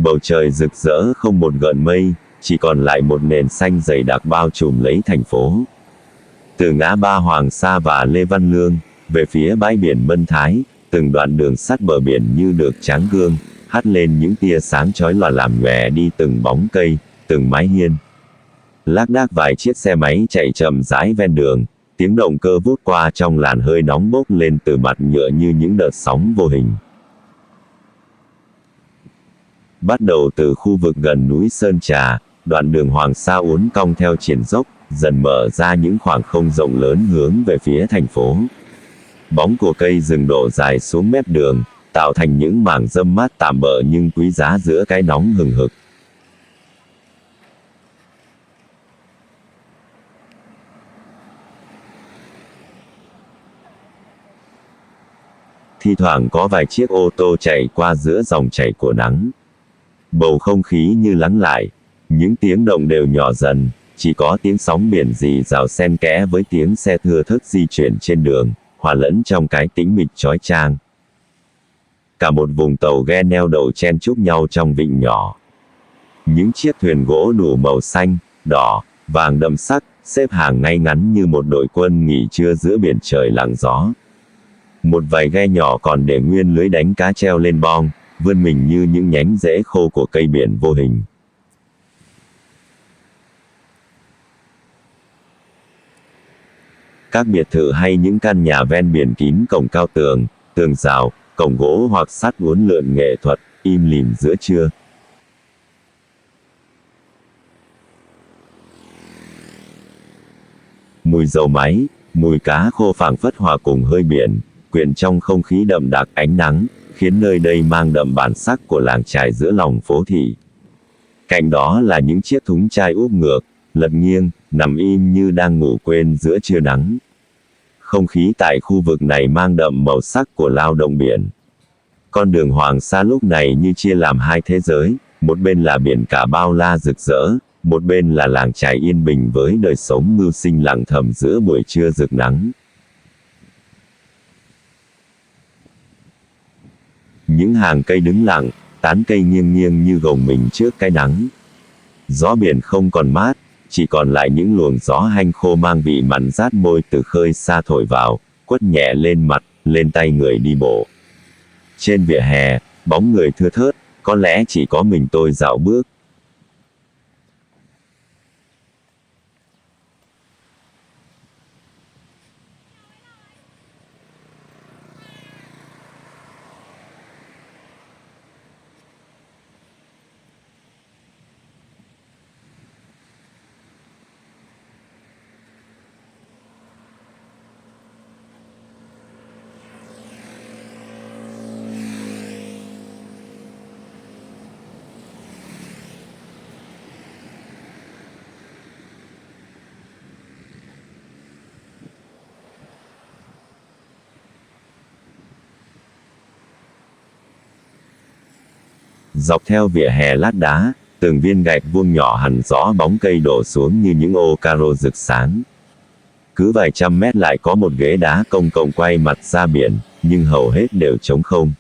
Bầu trời rực rỡ không một gợn mây, chỉ còn lại một nền xanh dày đặc bao trùm lấy thành phố. Từ ngã ba Hoàng Sa và Lê Văn Lương, về phía bãi biển Mân Thái, từng đoạn đường sắt bờ biển như được tráng gương, hắt lên những tia sáng chói lòa làm nhòe đi từng bóng cây, từng mái hiên. Lác đác vài chiếc xe máy chạy chậm rãi ven đường, tiếng động cơ vút qua trong làn hơi nóng bốc lên từ mặt nhựa như những đợt sóng vô hình. Bắt đầu từ khu vực gần núi Sơn Trà, đoạn đường Hoàng Sa uốn cong theo triển dốc, dần mở ra những khoảng không rộng lớn hướng về phía thành phố. Bóng của cây rừng đổ dài xuống mép đường, tạo thành những mảng râm mát tạm bợ nhưng quý giá giữa cái nóng hừng hực. Thi thoảng có vài chiếc ô tô chạy qua giữa dòng chảy của nắng. Bầu không khí như lắng lại, những tiếng động đều nhỏ dần, chỉ có tiếng sóng biển rì rào xen kẽ với tiếng xe thưa thớt di chuyển trên đường, hòa lẫn trong cái tĩnh mịch chói chang. Cả một vùng tàu ghe neo đậu chen chúc nhau trong vịnh nhỏ. Những chiếc thuyền gỗ đủ màu xanh, đỏ, vàng đậm sắc, xếp hàng ngay ngắn như một đội quân nghỉ trưa giữa biển trời lặng gió. Một vài ghe nhỏ còn để nguyên lưới đánh cá treo lên bong, vươn mình như những nhánh rễ khô của cây biển vô hình. Các biệt thự hay những căn nhà ven biển kín cổng cao tường, tường rào, cổng gỗ hoặc sắt uốn lượn nghệ thuật, im lìm giữa trưa. Mùi dầu máy, mùi cá khô phảng phất hòa cùng hơi biển, quyện trong không khí đậm đặc ánh nắng, khiến nơi đây mang đậm bản sắc của làng chài giữa lòng phố thị. Cạnh đó là những chiếc thúng chai úp ngược, lật nghiêng, nằm im như đang ngủ quên giữa trưa nắng. Không khí tại khu vực này mang đậm màu sắc của lao động biển. Con đường Hoàng Sa lúc này như chia làm hai thế giới, một bên là biển cả bao la rực rỡ, một bên là làng chài yên bình với đời sống mưu sinh lặng thầm giữa buổi trưa rực nắng. Những hàng cây đứng lặng, tán cây nghiêng nghiêng như gồng mình trước cái nắng. Gió biển không còn mát, chỉ còn lại những luồng gió hanh khô mang vị mặn rát môi từ khơi xa thổi vào, quất nhẹ lên mặt, lên tay người đi bộ. Trên vỉa hè, bóng người thưa thớt, có lẽ chỉ có mình tôi dạo bước. Dọc theo vỉa hè lát đá, từng viên gạch vuông nhỏ hằn rõ bóng cây đổ xuống như những ô caro rực sáng. Cứ vài trăm mét lại có một ghế đá công cộng quay mặt ra biển, nhưng hầu hết đều trống không.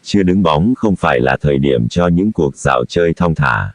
Chưa đứng bóng không phải là thời điểm cho những cuộc dạo chơi thong thả.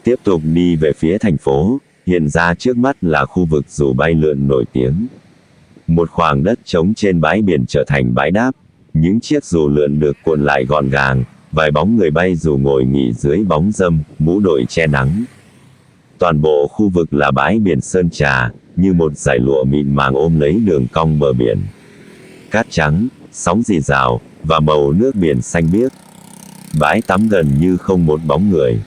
Tiếp tục đi về phía thành phố, hiện ra trước mắt là khu vực dù bay lượn nổi tiếng. Một khoảng đất trống trên bãi biển trở thành bãi đáp, những chiếc dù lượn được cuộn lại gọn gàng, vài bóng người bay dù ngồi nghỉ dưới bóng râm, mũ đội che nắng. Toàn bộ khu vực là bãi biển sơn trà, như một dải lụa mịn màng ôm lấy đường cong bờ biển. Cát trắng, sóng rì rào, và màu nước biển xanh biếc. Bãi tắm gần như không một bóng người.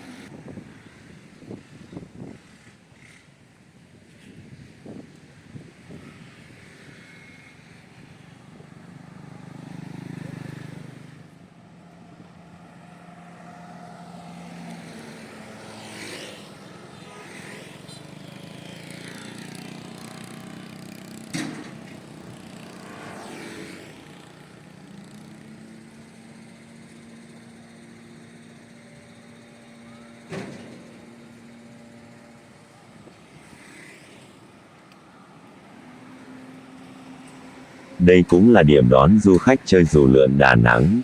Đây cũng là điểm đón du khách chơi dù lượn Đà Nẵng.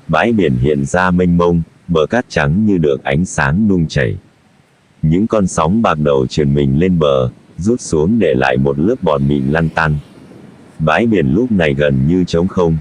Bãi biển hiện ra mênh mông, bờ cát trắng như được ánh sáng nung chảy. Những con sóng bạc đầu trườn mình lên bờ, rút xuống để lại một lớp bọt mịn lăn tăn. Bãi biển lúc này gần như trống không.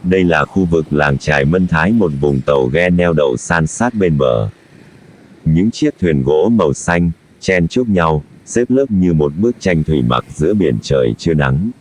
Đây là khu vực làng chài Mân Thái, một vùng tàu ghe neo đậu san sát bên bờ. Những chiếc thuyền gỗ màu xanh, chen chúc nhau, xếp lớp như một bức tranh thủy mặc giữa biển trời chưa nắng.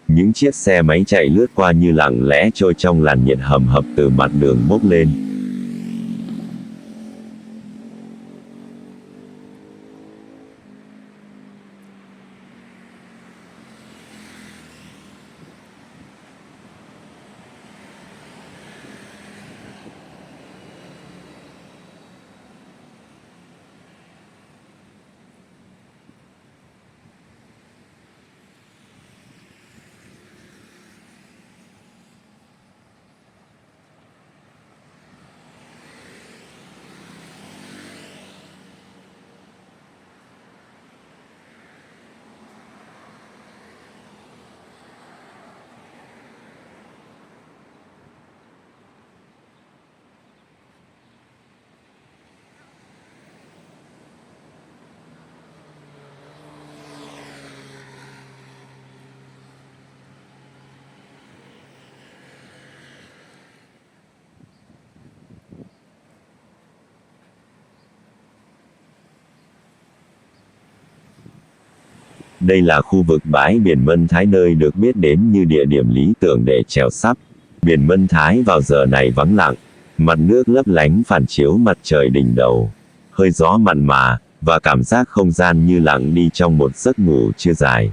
Những chiếc xe máy chạy lướt qua như lặng lẽ trôi trong làn nhiệt hầm hập từ mặt đường bốc lên. Đây là khu vực bãi biển Mân Thái, nơi được biết đến như địa điểm lý tưởng để chèo sắp. Biển Mân Thái vào giờ này vắng lặng, mặt nước lấp lánh phản chiếu mặt trời đỉnh đầu, hơi gió mặn mà, và cảm giác không gian như lặng đi trong một giấc ngủ chưa dài.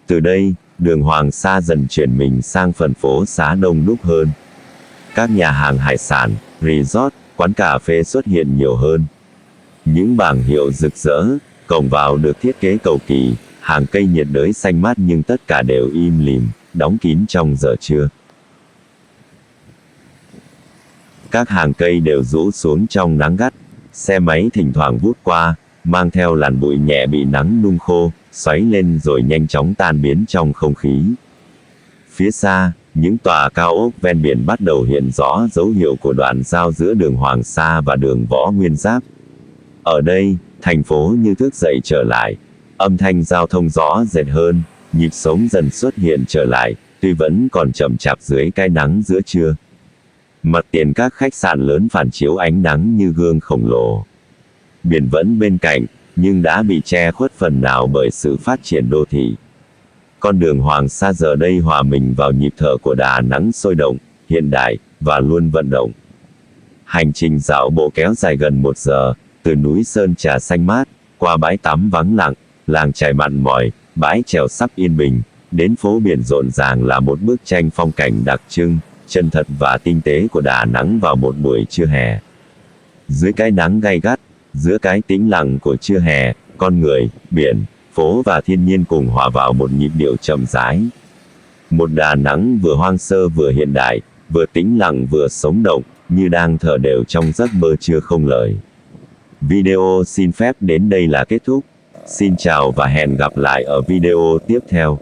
Từ đây, đường Hoàng Sa dần chuyển mình sang phần phố xá đông đúc hơn. Các nhà hàng hải sản, resort, quán cà phê xuất hiện nhiều hơn. Những bảng hiệu rực rỡ, cổng vào được thiết kế cầu kỳ, hàng cây nhiệt đới xanh mát, nhưng tất cả đều im lìm, đóng kín trong giờ trưa. Các hàng cây đều rũ xuống trong nắng gắt, xe máy thỉnh thoảng vút qua, mang theo làn bụi nhẹ bị nắng nung khô, xoáy lên rồi nhanh chóng tan biến trong không khí. Phía xa, những tòa cao ốc ven biển bắt đầu hiện rõ dấu hiệu của đoạn giao giữa đường Hoàng Sa và đường Võ Nguyên Giáp. Ở đây, thành phố như thức dậy trở lại, âm thanh giao thông rõ rệt hơn, nhịp sống dần xuất hiện trở lại, tuy vẫn còn chậm chạp dưới cái nắng giữa trưa. Mặt tiền các khách sạn lớn phản chiếu ánh nắng như gương khổng lồ. Biển vẫn bên cạnh, nhưng đã bị che khuất phần nào bởi sự phát triển đô thị. Con đường Hoàng Sa giờ đây hòa mình vào nhịp thở của Đà Nẵng sôi động, hiện đại, và luôn vận động. Hành trình dạo bộ kéo dài gần 1 giờ, từ núi Sơn Trà xanh mát, qua bãi tắm vắng lặng, làng chài mặn mòi, bãi chèo sắp yên bình, đến phố biển rộn ràng là một bức tranh phong cảnh đặc trưng, chân thật và tinh tế của Đà Nẵng vào một buổi trưa hè. Dưới cái nắng gay gắt, giữa cái tĩnh lặng của trưa hè, con người, biển, phố và thiên nhiên cùng hòa vào một nhịp điệu chậm rãi. Một Đà Nẵng vừa hoang sơ vừa hiện đại, vừa tĩnh lặng vừa sống động, như đang thở đều trong giấc mơ trưa không lời. Video xin phép đến đây là kết thúc. Xin chào và hẹn gặp lại ở video tiếp theo.